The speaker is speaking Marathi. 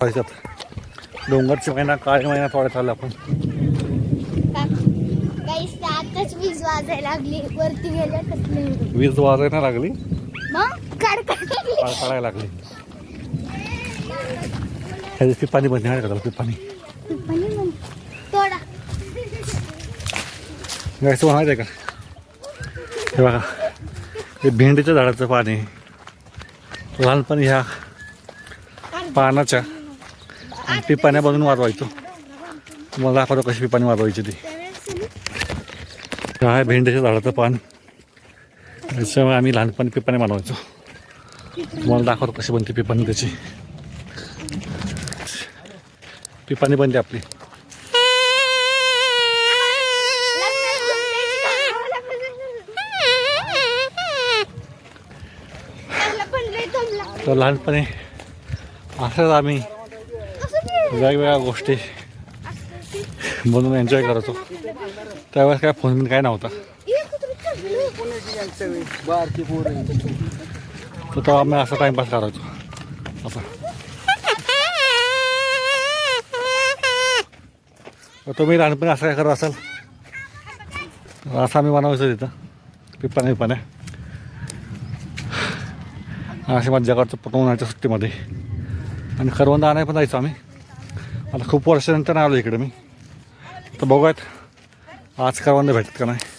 डोंगरची महिना काळी महिना थोडा चालला आपण आताच वीज वाजायला लागली वरती गेल्या कसले वीज वाजायला लागली मग काढायला लागली पिपाणी बंद नाही का पिपाणी तोडा गायचं म्हणायचं आहे का हे बघा हे भेंडीच्या झाडाचं पाणी लहानपणी ह्या पानाच्या आणि पिपाण्या बनवून वाजवायचो तुम्हाला दाखवतो कशी पिपाणी वाजवायची ती हा भेंडीच्या झाडाचं पान त्याच्यामुळे आम्ही लहानपणी पिपाणी बनवायचो तुम्हाला दाखवतो कशी बनते पिपाणी त्याची पिपाणी बनते आपली तर लहानपणी असंच आम्ही वेगवेगळ्या गोष्टी बनवून एन्जॉय करायचो त्यावेळेस काय फोन काय नव्हता तर तेव्हा आम्ही असा टाइमपास करायचो असं तर तुम्ही लहानपणी असं काय करत असाल असं आम्ही बनवायचो तिथं पिपाण्या अशी मज्जा करतो उन्हाळ्याच्या सुट्टीमध्ये आणि करवंद आणायला पण जायचो आम्ही आता खूप वर्षानंतर आलो इकडे मी तर बघूयात आज करवंद भेटत का नाही